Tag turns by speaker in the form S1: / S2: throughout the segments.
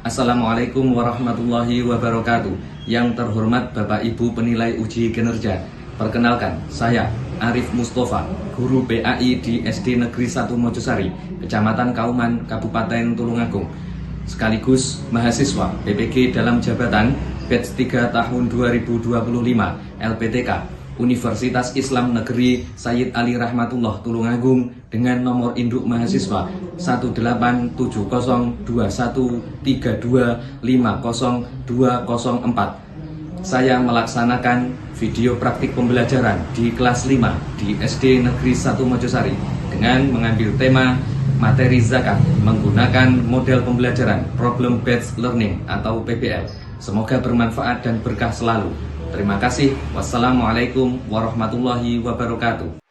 S1: Assalamualaikum warahmatullahi wabarakatuh. Yang terhormat Bapak Ibu penilai uji kinerja, perkenalkan saya Arif Mustafa, guru PAI di SD Negeri 1 Mojosari, Kecamatan Kauman, Kabupaten Tulungagung, sekaligus mahasiswa PPG dalam jabatan batch 3 tahun 2025 LPTK Universitas Islam Negeri Sayyid Ali Rahmatullah Tulungagung dengan nomor induk mahasiswa 1870213250204. Saya melaksanakan video praktik pembelajaran di kelas 5 di SD Negeri 1 Mojosari dengan mengambil tema materi zakat menggunakan model pembelajaran Problem Based Learning atau PBL. Semoga bermanfaat dan berkah selalu. Terima kasih. Wassalamualaikum warahmatullahi wabarakatuh.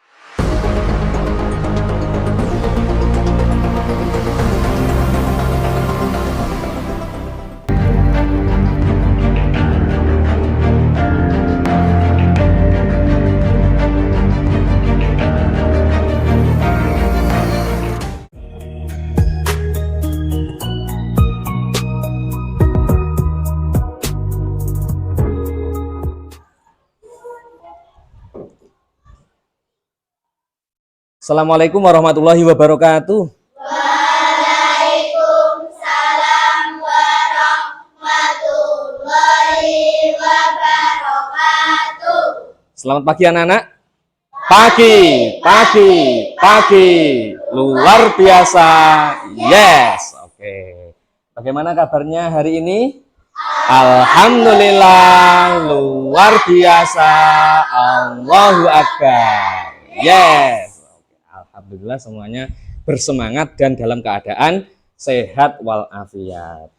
S1: Assalamualaikum warahmatullahi wabarakatuh.
S2: Waalaikumsalam warahmatullahi wabarakatuh.
S1: Selamat pagi anak-anak. Pagi. Luar biasa. Yes. Oke. Bagaimana kabarnya hari ini? Alhamdulillah, luar biasa. Allahu Akbar. Yes. Alhamdulillah semuanya bersemangat dan dalam keadaan sehat walafiat.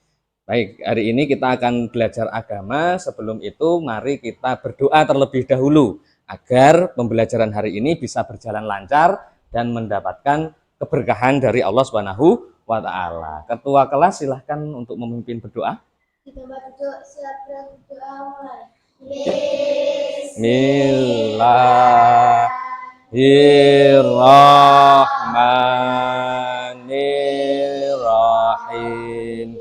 S1: Baik, hari ini kita akan belajar agama. Sebelum itu mari kita berdoa terlebih dahulu agar pembelajaran hari ini bisa berjalan lancar dan mendapatkan keberkahan dari Allah Subhanahu wa taala. Ketua kelas silahkan untuk memimpin berdoa. Bismillahirrahmanirrahim.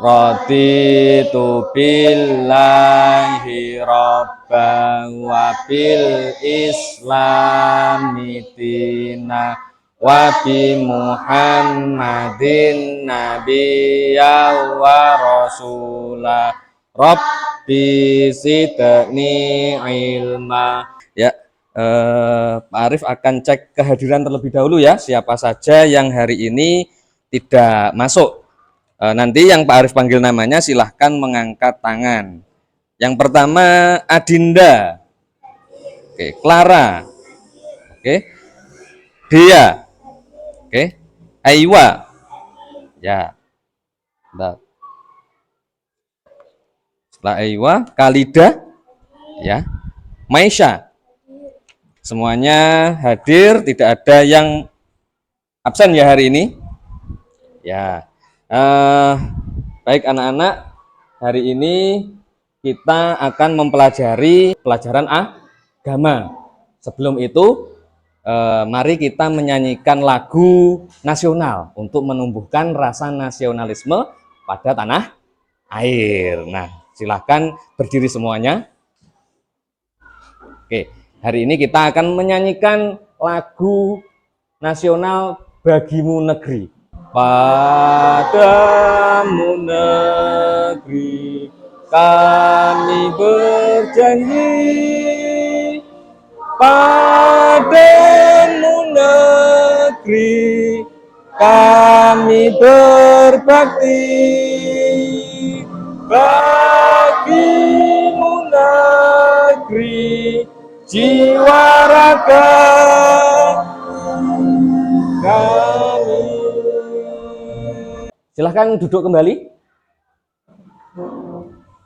S1: Raditu billahi rabban wa bil islami dina wa bi Muhammadin nabiyya wa rasulah. Rabbi zidni ilma. Ya, Pak Arif akan cek kehadiran terlebih dahulu ya, siapa saja yang hari ini tidak masuk. Nanti yang Pak Arif panggil namanya silahkan mengangkat tangan. Yang pertama Adinda, oke, Clara, oke, Dea, oke, Aiwa, ya, setelah Aiwa, Kalida, ya, Maisha. Semuanya hadir, tidak ada yang absen ya hari ini. Ya, baik anak-anak, hari ini kita akan mempelajari pelajaran agama. Sebelum itu, mari kita menyanyikan lagu nasional untuk menumbuhkan rasa nasionalisme pada tanah air. Nah, silahkan berdiri semuanya. Oke. Hari ini kita akan menyanyikan lagu nasional Bagimu Negeri. Padamu negeri kami berjanji, padamu negeri kami berbakti, bagimu negeri jiwa raga kami. Silahkan duduk kembali.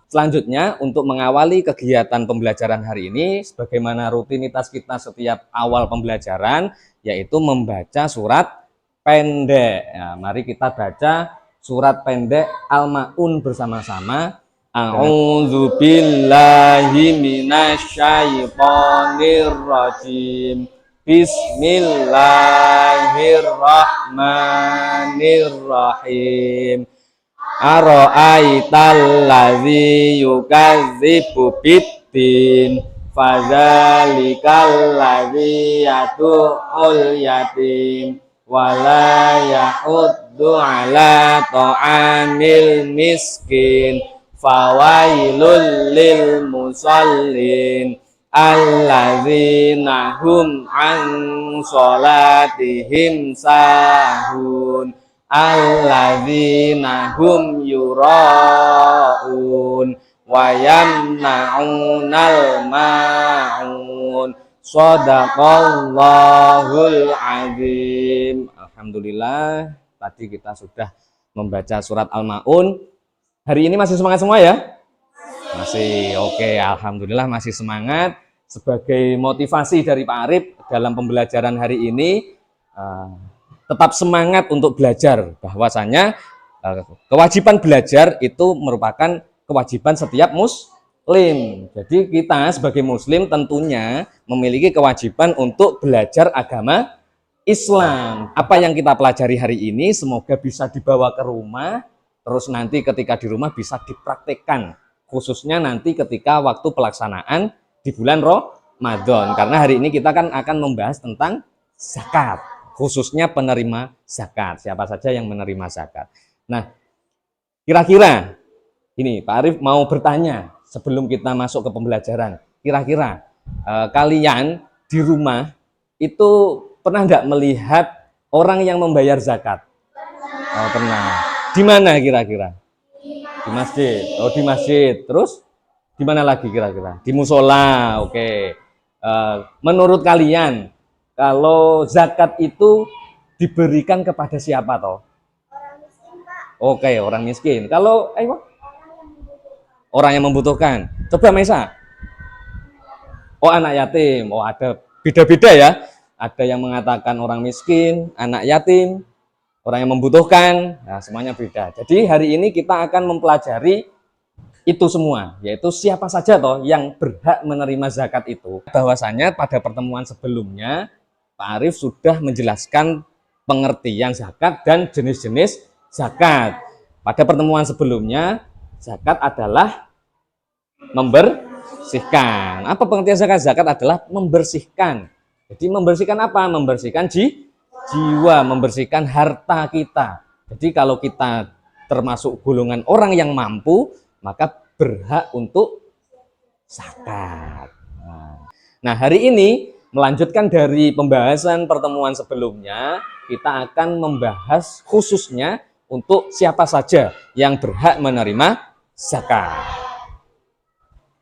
S1: Selanjutnya, untuk mengawali kegiatan pembelajaran hari ini, sebagaimana rutinitas kita setiap awal pembelajaran, yaitu membaca surat pendek. Ya, mari kita baca surat pendek Al-Ma'un bersama-sama. A'udzu billahi minasyaitonir rajim. Bismillahirrahmanirrahim. Ara'aital ladzi yukadzibu biddin fadzalikal ladzi yad'ul yatim wala yahuddu ala ta'amil miskin fawailul lil musallin alladzina hum an sholatihim sahun alladzina hum yura'un wa yamna'unal ma'un. Shadaqallahul azim. Alhamdulillah, tadi kita sudah membaca surat Al-Maun. Hari ini masih semangat semua ya? Masih. Oke, alhamdulillah masih semangat. Sebagai motivasi dari Pak Arif dalam pembelajaran hari ini, tetap semangat untuk belajar. Bahwasanya kewajiban belajar itu merupakan kewajiban setiap muslim. Jadi kita sebagai muslim tentunya memiliki kewajiban untuk belajar agama Islam. Apa yang kita pelajari hari ini semoga bisa dibawa ke rumah, terus nanti ketika di rumah bisa dipraktekkan, khususnya nanti ketika waktu pelaksanaan di bulan Ramadan. Karena hari ini kita kan akan membahas tentang zakat, khususnya penerima zakat, siapa saja yang menerima zakat. Nah, kira-kira ini Pak Arif mau bertanya sebelum kita masuk ke pembelajaran. Kira-kira kalian di rumah itu pernah enggak melihat orang yang membayar zakat? Oh, pernah. Di mana kira-kira? Di masjid. Oh, di masjid. Terus di mana lagi kira-kira? Di musola. Oke. Menurut kalian, kalau zakat itu diberikan kepada siapa toh?
S2: Orang miskin, Pak.
S1: Oke, orang miskin. Kalau orang yang membutuhkan. Coba Mesa. Oh, anak yatim. Oh, ada beda-beda ya. Ada yang mengatakan orang miskin, anak yatim, orang yang membutuhkan. Nah, semuanya beda. Jadi hari ini kita akan mempelajari itu semua, yaitu siapa saja toh yang berhak menerima zakat itu. Bahwasanya pada pertemuan sebelumnya Pak Arif sudah menjelaskan pengertian zakat dan jenis-jenis zakat. Pada pertemuan sebelumnya, zakat adalah membersihkan. Apa pengertian zakat? Zakat adalah membersihkan. Jadi membersihkan apa? Membersihkan jiwa, membersihkan harta kita. Jadi kalau kita termasuk golongan orang yang mampu, maka berhak untuk zakat. Nah, hari ini melanjutkan dari pembahasan pertemuan sebelumnya, kita akan membahas khususnya untuk siapa saja yang berhak menerima zakat.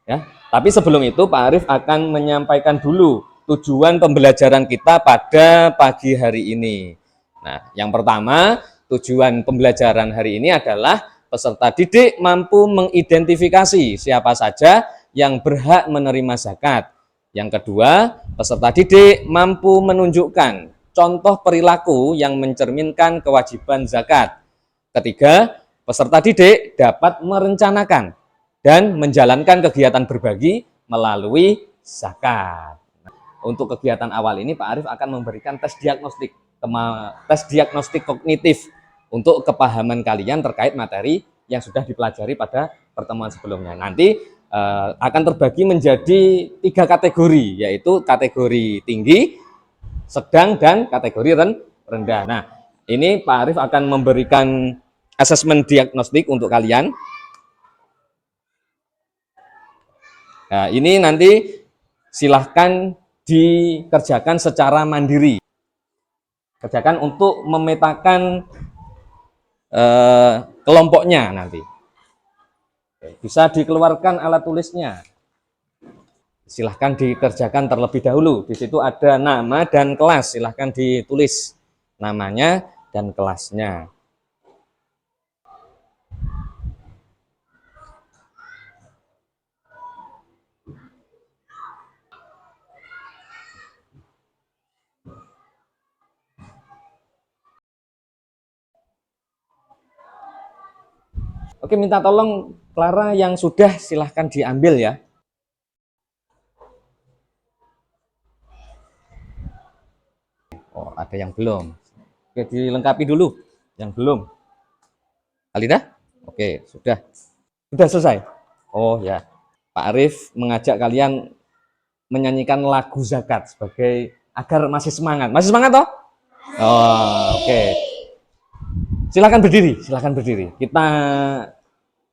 S1: Ya, tapi sebelum itu Pak Arif akan menyampaikan dulu tujuan pembelajaran kita pada pagi hari ini. Nah, yang pertama, tujuan pembelajaran hari ini adalah peserta didik mampu mengidentifikasi siapa saja yang berhak menerima zakat. Yang kedua, peserta didik mampu menunjukkan contoh perilaku yang mencerminkan kewajiban zakat. Ketiga, peserta didik dapat merencanakan dan menjalankan kegiatan berbagi melalui zakat. Untuk kegiatan awal ini Pak Arif akan memberikan tes diagnostik kognitif untuk kepahaman kalian terkait materi yang sudah dipelajari pada pertemuan sebelumnya. Nanti akan terbagi menjadi 3 kategori, yaitu kategori tinggi, sedang, dan kategori rendah. Nah, ini Pak Arif akan memberikan asesmen diagnostik untuk kalian. Nah, ini nanti silahkan dikerjakan secara mandiri. Kerjakan untuk memetakan kelompoknya nanti. Bisa dikeluarkan alat tulisnya. Silahkan dikerjakan terlebih dahulu. Di situ ada nama dan kelas. Silahkan ditulis namanya dan kelasnya. Oke, minta tolong Clara yang sudah silahkan diambil ya. Oh, ada yang belum. Oke, dilengkapi dulu yang belum. Alida? Oke, sudah. Sudah selesai? Oh ya. Pak Arif mengajak kalian menyanyikan lagu zakat sebagai agar masih semangat. Masih semangat toh? Oh, oke. Silakan berdiri, silakan berdiri. Kita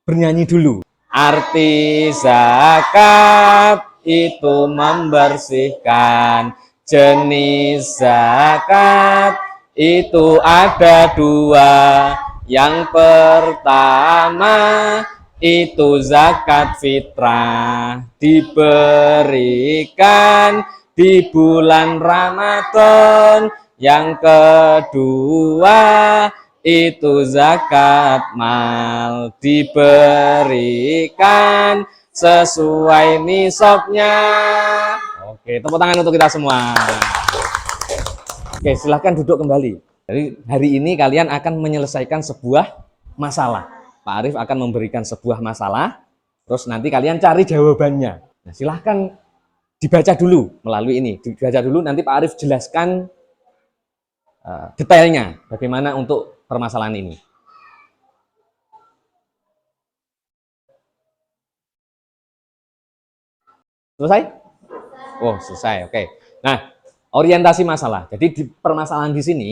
S1: bernyanyi dulu. Arti zakat itu membersihkan. Jenis zakat itu ada dua. Yang pertama itu zakat fitrah, diberikan di bulan Ramadan. Yang kedua itu zakat mal, diberikan sesuai nisabnya. Oke, tepuk tangan untuk kita semua. Oke, silahkan duduk kembali. Jadi hari ini kalian akan menyelesaikan sebuah masalah. Pak Arif akan memberikan sebuah masalah, terus nanti kalian cari jawabannya. Nah, silahkan dibaca dulu melalui ini. Dibaca dulu, nanti Pak Arif jelaskan detailnya bagaimana untuk permasalahan ini. Selesai? Oh, selesai. Oke. Nah, orientasi masalah. Jadi di permasalahan di sini,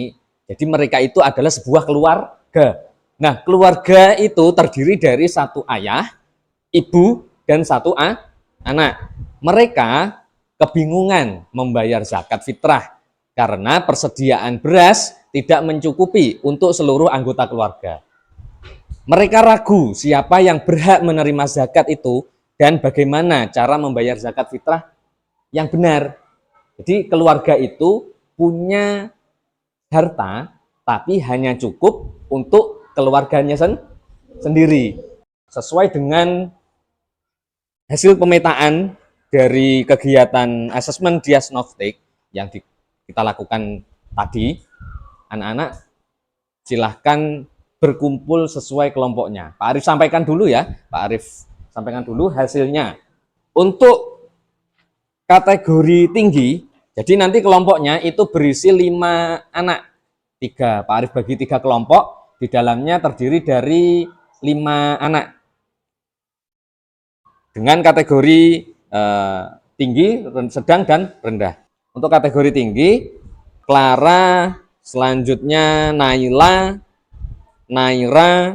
S1: jadi mereka itu adalah sebuah keluarga. Nah, keluarga itu terdiri dari satu ayah, ibu, dan satu anak. Mereka kebingungan membayar zakat fitrah karena persediaan beras tidak mencukupi untuk seluruh anggota keluarga. Mereka ragu siapa yang berhak menerima zakat itu dan bagaimana cara membayar zakat fitrah yang benar. Jadi keluarga itu punya harta tapi hanya cukup untuk keluarganya sendiri. Sesuai dengan hasil pemetaan dari kegiatan asesmen diagnostik yang kita lakukan tadi, anak-anak silahkan berkumpul sesuai kelompoknya. Pak Arif sampaikan dulu ya, Pak Arif sampaikan dulu hasilnya. Untuk kategori tinggi, jadi nanti kelompoknya itu berisi 5 anak. Pak Arif bagi 3 kelompok, di dalamnya terdiri dari 5 anak. Dengan kategori tinggi, sedang, dan rendah. Untuk kategori tinggi, Clara, selanjutnya Naila, Naira,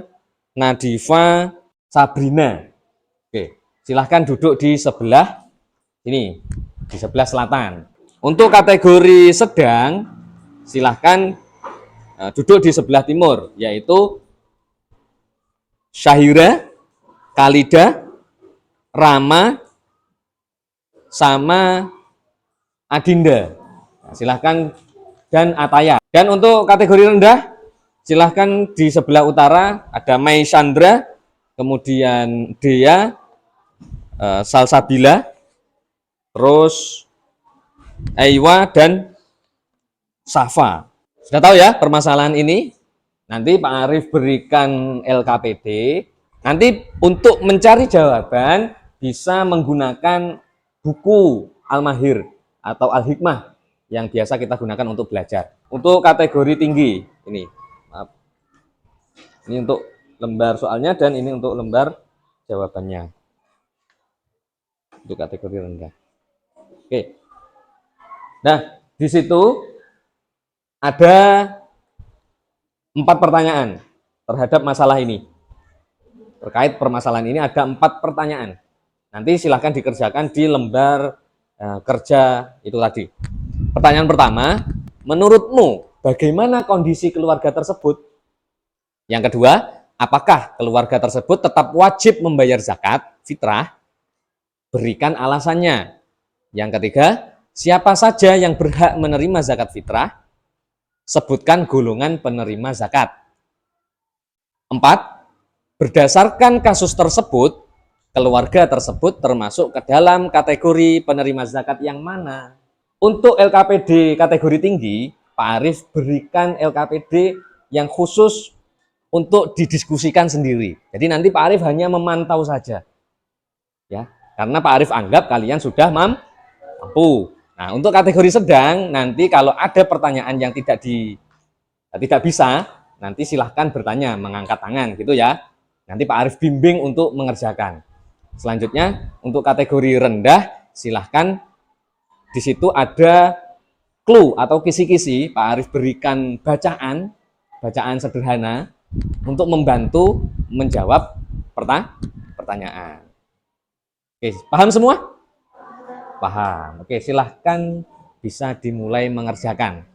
S1: Nadifa, Sabrina. Oke, silahkan duduk di sebelah ini, di sebelah selatan. Untuk kategori sedang, silahkan duduk di sebelah timur, yaitu Syahira, Kalida, Rama, sama Adinda. Nah, silahkan, dan Ataya. Dan untuk kategori rendah, silahkan di sebelah utara ada Mai Chandra, kemudian Dea, Salsabila, terus Aiwa, dan Safa. Sudah tahu ya permasalahan ini? Nanti Pak Arif berikan LKPD. Nanti untuk mencari jawaban bisa menggunakan buku Al-Mahir atau Al-Hikmah yang biasa kita gunakan untuk belajar. Untuk kategori tinggi, ini, maaf. Ini untuk lembar soalnya dan ini untuk lembar jawabannya. Untuk kategori rendah. Oke. Nah, di situ ada 4 pertanyaan terhadap masalah ini. Terkait permasalahan ini ada 4 pertanyaan. Nanti silahkan dikerjakan di lembar kerja itu tadi. Pertanyaan pertama, menurutmu bagaimana kondisi keluarga tersebut? Yang kedua, apakah keluarga tersebut tetap wajib membayar zakat fitrah? Berikan alasannya. Yang ketiga, siapa saja yang berhak menerima zakat fitrah? Sebutkan golongan penerima zakat. 4. Berdasarkan kasus tersebut, keluarga tersebut termasuk ke dalam kategori penerima zakat yang mana? Untuk LKPD kategori tinggi, Pak Arif berikan LKPD yang khusus untuk didiskusikan sendiri. Jadi nanti Pak Arif hanya memantau saja. Ya, karena Pak Arif anggap kalian sudah mampu. Nah, untuk kategori sedang, nanti kalau ada pertanyaan yang tidak bisa, nanti silahkan bertanya, mengangkat tangan, gitu ya. Nanti Pak Arif bimbing untuk mengerjakan. Selanjutnya untuk kategori rendah, silahkan di situ ada clue atau kisi-kisi. Pak Arif berikan bacaan sederhana untuk membantu menjawab pertanyaan. Oke, paham semua? Paham. Oke, silahkan bisa dimulai mengerjakan.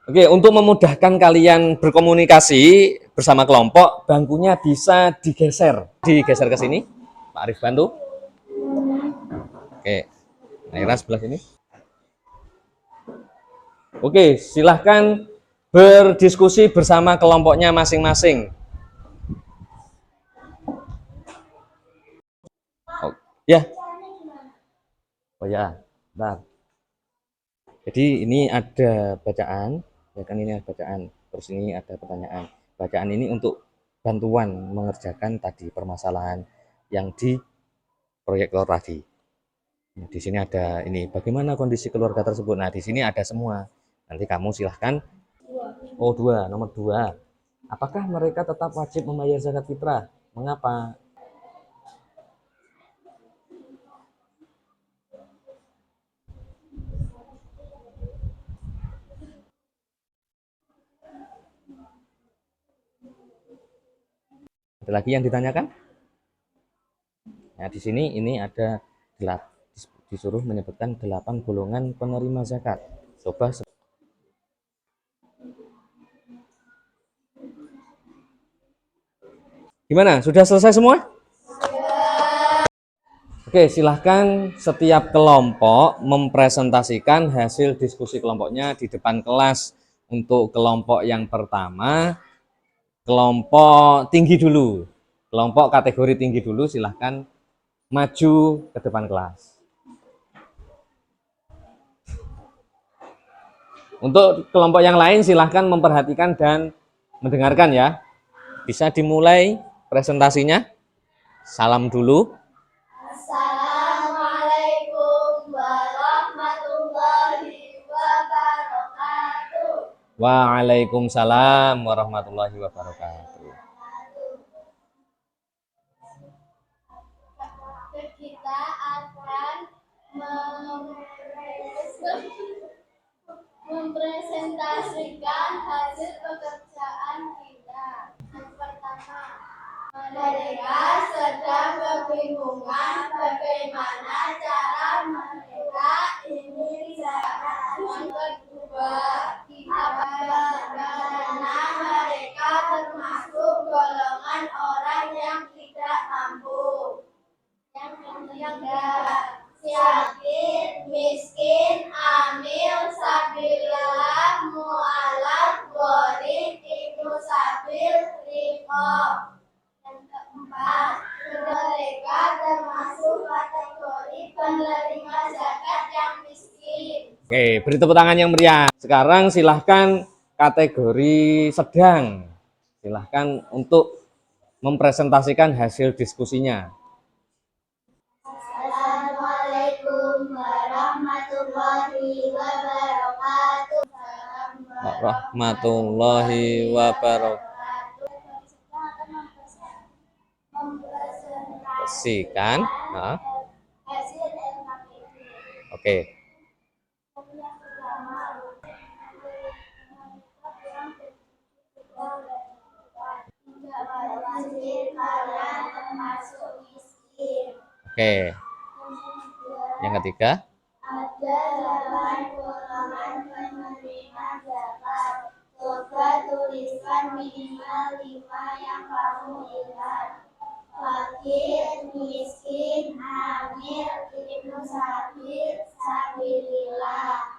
S1: Oke, untuk memudahkan kalian berkomunikasi bersama kelompok, bangkunya bisa digeser ke sini. Pak Arif bantu. Oke, Naira sebelah sini. Oke, silahkan berdiskusi bersama kelompoknya masing-masing. Oh, ya. Oh ya, bentar. Jadi ini ada bacaan. Ya kan, ini ada bacaan, terus ini ada pertanyaan. Bacaan ini untuk bantuan mengerjakan tadi permasalahan yang di proyektor tadi. Nah, di sini ada ini bagaimana kondisi keluarga tersebut. Nah, di sini ada semua. Nanti kamu silahkan. Oh, nomor 2. Apakah mereka tetap wajib membayar zakat fitrah? Mengapa? Ada lagi yang ditanyakan? Nah, di sini ini ada disuruh menyebutkan 8 golongan penerima zakat. Coba gimana? Sudah selesai semua? Oke, silahkan setiap kelompok mempresentasikan hasil diskusi kelompoknya di depan kelas. Untuk kelompok yang pertama, kelompok tinggi dulu. Kelompok kategori tinggi dulu, silahkan maju ke depan kelas. Untuk kelompok yang lain silahkan memperhatikan dan mendengarkan ya. Bisa dimulai presentasinya. Salam dulu.
S2: Assalamualaikum warahmatullahi wabarakatuh.
S1: Waalaikumsalam warahmatullahi wabarakatuh.
S2: Kita akan mempresentasikan hasil pekerjaan kita. Yang pertama, mereka sedang kebingungan bagaimana cara mereka ini zakat. Yang kedua, karena mereka termasuk golongan orang yang tidak mampu. Yang ketiga, sakit, miskin, amil, sabilillah, mu'alaf, gharib, ibnu sabil, riqab. Yang keempat, mereka termasuk kategori penerima zakat yang miskin.
S1: Oke, beri tepuk tangan yang meriah. Sekarang silahkan kategori sedang. Silahkan untuk mempresentasikan hasil diskusinya.
S2: Assalamualaikum warahmatullahi wabarakatuh.
S1: Warahmatullahi wabarakatuh. Mempresentasikan
S2: hasil LKPP.
S1: Oke.
S2: Kalian termasuk miskin.
S1: Oke. Yang ketiga,
S2: ada 8 golongan penerima zakat. Coba tuliskan minimal 5 yang kamu ingat. Fakir, miskin, amil, ibnu sabil, sabilillah.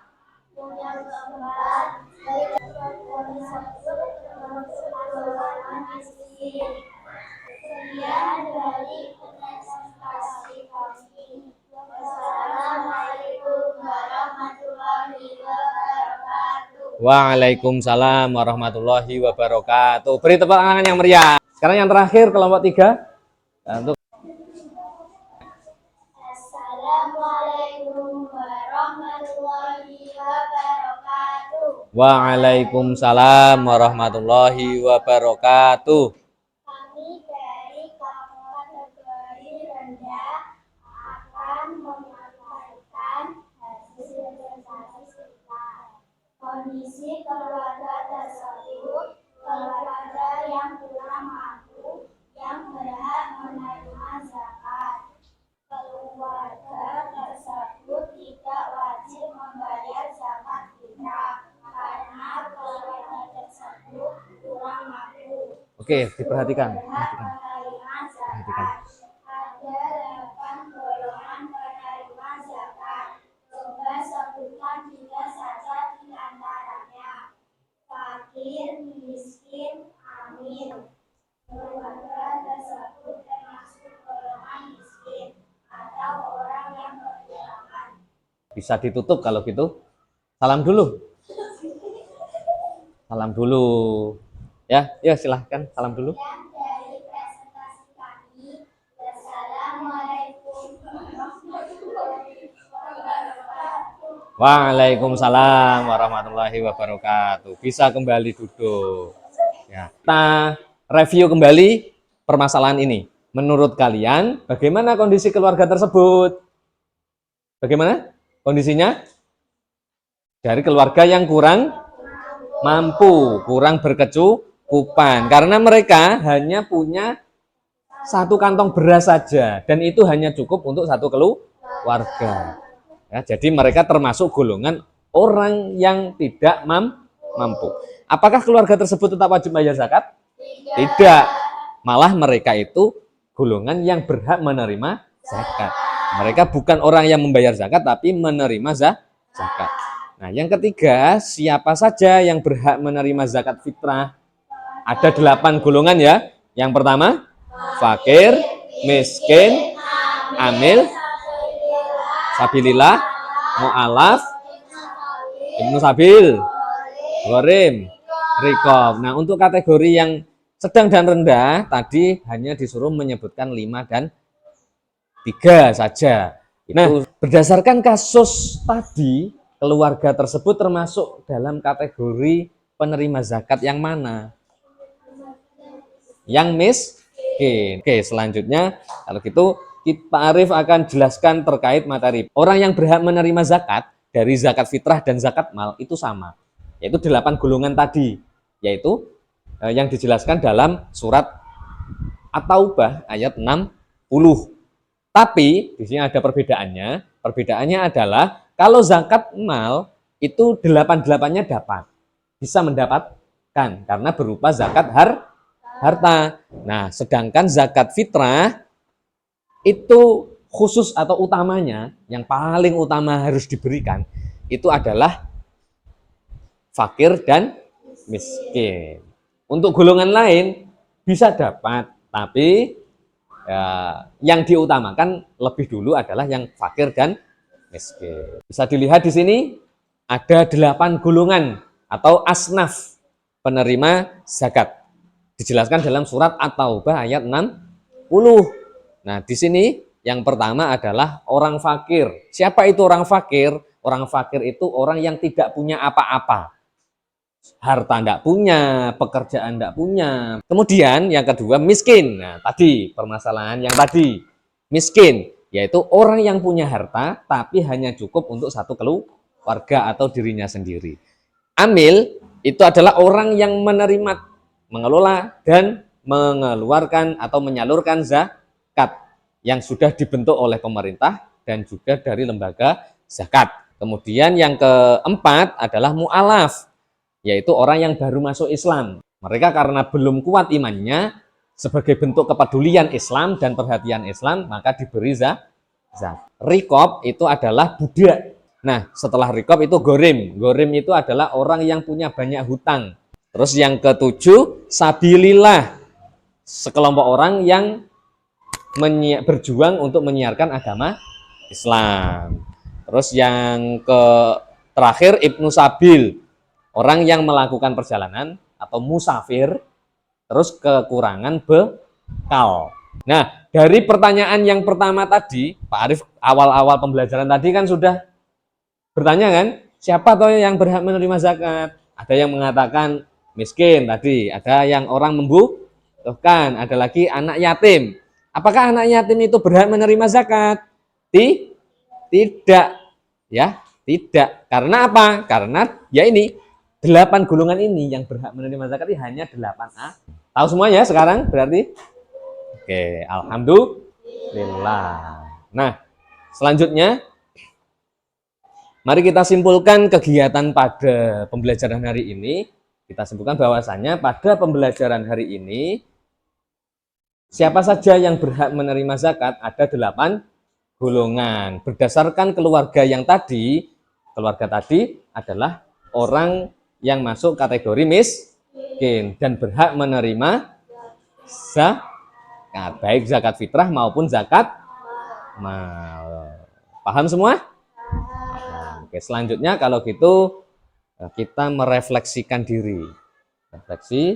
S2: Yang keempat, golongan miskin. Sekian dari presentasi kami. Wassalamualaikum warahmatullahi wabarakatuh.
S1: Waalaikumsalam warahmatullahi wabarakatuh. Beri tepuk tangan yang meriah. Sekarang yang terakhir kelompok 3. Untuk
S2: Assalamualaikum warahmatullahi wabarakatuh.
S1: Waalaikumsalam warahmatullahi wabarakatuh.
S2: Kami dari kondisi keluarga tersebut keluarga yang kurang mampu yang berhak menerima zakat. Keluarga tersebut tidak wajib membayar zakat fitrah karena keluarga tersebut kurang mampu.
S1: Oke, diperhatikan.
S2: Berhak menerima zakat. Ada 8 golongan penerima zakat. Coba sebutkan 3 saja di antaranya. Fakir, miskin, amil. Keluarga tersebut termasuk golongan miskin atau orang yang kekurangan.
S1: Bisa ditutup kalau gitu. Salam dulu. Salam dulu. Ya, silahkan salam dulu.
S2: Dari presentasi kami, Wassalamualaikum warahmatullahi wabarakatuh.
S1: Waalaikumsalam warahmatullahi wabarakatuh. Bisa kembali duduk. Ya. Kita review kembali permasalahan ini. Menurut kalian, bagaimana kondisi keluarga tersebut? Bagaimana kondisinya? Dari keluarga yang kurang mampu, kurang berkecukupan. Karena mereka hanya punya 1 kantong beras saja. Dan itu hanya cukup untuk 1 keluarga. Ya, jadi mereka termasuk golongan orang yang tidak mampu. Apakah keluarga tersebut tetap wajib bayar zakat? Tidak. Malah mereka itu golongan yang berhak menerima zakat. Mereka bukan orang yang membayar zakat, tapi menerima zakat. Nah, yang ketiga, siapa saja yang berhak menerima zakat fitrah? Ada 8 golongan ya. Yang pertama, fakir, miskin, amil, sabilillah, mu'alaf, ibnu sabil, gharim, riqab. Nah, untuk kategori yang sedang dan rendah tadi hanya disuruh menyebutkan 5 dan 3 saja. Nah, berdasarkan kasus tadi, keluarga tersebut termasuk dalam kategori penerima zakat yang mana? Yang miskin. Oke, selanjutnya kalau gitu Pak Arif akan jelaskan terkait materi. Orang yang berhak menerima zakat dari zakat fitrah dan zakat mal itu sama, yaitu 8 golongan tadi, yaitu yang dijelaskan dalam surat At-Taubah ayat 60. Tapi di sini ada perbedaannya. Perbedaannya adalah kalau zakat mal itu 8-8-nya dapat, bisa mendapatkan karena berupa zakat harta. Nah, sedangkan zakat fitrah itu khusus atau utamanya, yang paling utama harus diberikan, itu adalah fakir dan miskin. Untuk golongan lain bisa dapat, tapi ya, yang diutamakan lebih dulu adalah yang fakir dan miskin. Bisa dilihat di sini ada 8 golongan atau asnaf penerima zakat. Dijelaskan dalam surat At-Taubah ayat 60. Nah, di sini yang pertama adalah orang fakir. Siapa itu orang fakir? Orang fakir itu orang yang tidak punya apa-apa. Harta tidak punya, pekerjaan tidak punya. Kemudian yang kedua miskin. Nah, tadi permasalahan yang tadi. Miskin, yaitu orang yang punya harta tapi hanya cukup untuk 1 keluarga atau dirinya sendiri. Amil, itu adalah orang yang menerima, mengelola, dan mengeluarkan atau menyalurkan zakat yang sudah dibentuk oleh pemerintah dan juga dari lembaga zakat. Kemudian yang keempat adalah mu'alaf, yaitu orang yang baru masuk Islam. Mereka karena belum kuat imannya, sebagai bentuk kepedulian Islam dan perhatian Islam, maka diberi zakat. Riqab itu adalah budak. Nah, setelah riqab itu gharim. Gharim itu adalah orang yang punya banyak hutang. Terus yang ketujuh, sabilillah. Sekelompok orang yang berjuang untuk menyiarkan agama Islam. Terus yang terakhir, ibnu sabil. Orang yang melakukan perjalanan atau musafir, terus kekurangan bekal. Nah, dari pertanyaan yang pertama tadi, Pak Arif awal-awal pembelajaran tadi kan sudah bertanya kan, siapa toh yang berhak menerima zakat? Ada yang mengatakan miskin tadi, ada yang orang membutuhkan, ada lagi anak yatim. Apakah anak yatim itu berhak menerima zakat? Tidak, ya, Tidak. Karena apa? Karena ya ini 8 golongan ini yang berhak menerima zakat ini hanya 8A. Tahu semuanya sekarang berarti? Oke, alhamdulillah. Nah, selanjutnya mari kita simpulkan kegiatan pada pembelajaran hari ini. Kita simpulkan bahwasannya pada pembelajaran hari ini siapa saja yang berhak menerima zakat ada 8 golongan. Berdasarkan keluarga tadi adalah orang yang masuk kategori miskin dan berhak menerima zakat, baik zakat fitrah maupun zakat mal. Paham semua? Oke, selanjutnya kalau gitu kita merefleksikan diri. Refleksi.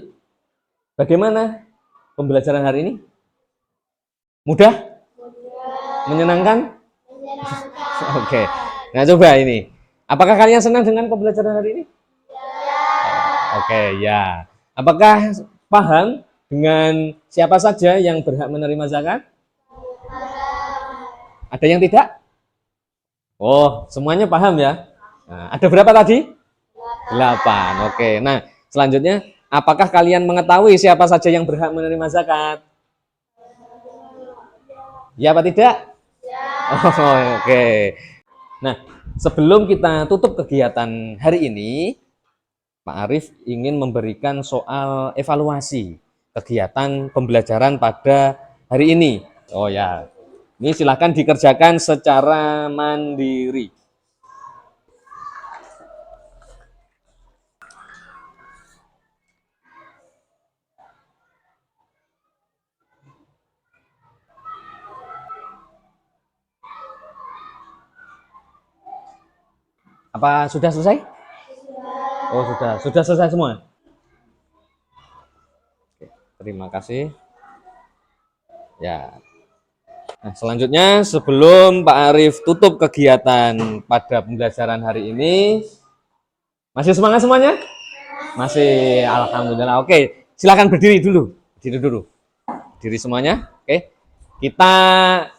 S1: Bagaimana pembelajaran hari ini? Mudah? Menyenangkan? Oke. Nah, coba ini. Apakah kalian senang dengan pembelajaran hari ini? Oke, ya. Apakah paham dengan siapa saja yang berhak menerima zakat? Ada yang tidak? Oh, semuanya paham ya? Nah, ada berapa tadi? 8. Oke. Nah, selanjutnya, apakah kalian mengetahui siapa saja yang berhak menerima zakat? Ya apa tidak? Oh, oke. Nah, sebelum kita tutup kegiatan hari ini, Pak Arif ingin memberikan soal evaluasi kegiatan pembelajaran pada hari ini. Oh ya, ini silakan dikerjakan secara mandiri. Apa sudah selesai? Oh sudah selesai semua. Oke, terima kasih. Ya. Nah, selanjutnya sebelum Pak Arif tutup kegiatan pada pembelajaran hari ini, masih semangat semuanya? Masih, alhamdulillah. Oke, silakan berdiri dulu. Diri semuanya. Oke. Kita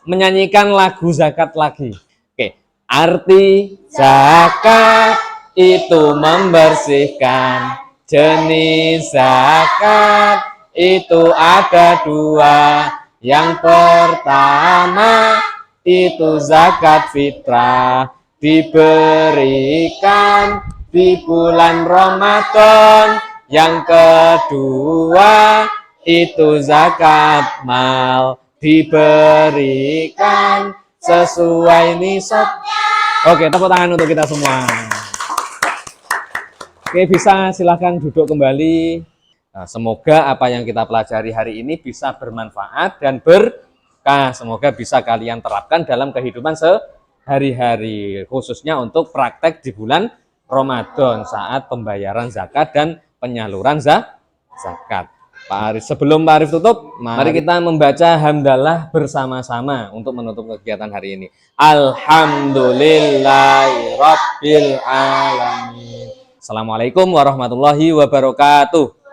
S1: menyanyikan lagu zakat lagi. Oke. Arti zakat itu membersihkan. Jenis zakat itu ada 2. Yang pertama itu zakat fitrah, diberikan di bulan Ramadan. Yang kedua itu zakat mal, diberikan sesuai nisab. Oke, tepuk tangan untuk kita semua. Oke, bisa silahkan duduk kembali. Nah, semoga apa yang kita pelajari hari ini bisa bermanfaat dan berkah. Semoga bisa kalian terapkan dalam kehidupan sehari-hari, khususnya untuk praktek di bulan Ramadan saat pembayaran zakat dan penyaluran zakat. Pak Arif, sebelum Pak Arif tutup, mari kita membaca hamdalah bersama-sama untuk menutup kegiatan hari ini. Alhamdulillahirabbil alamin. Assalamualaikum warahmatullahi wabarakatuh.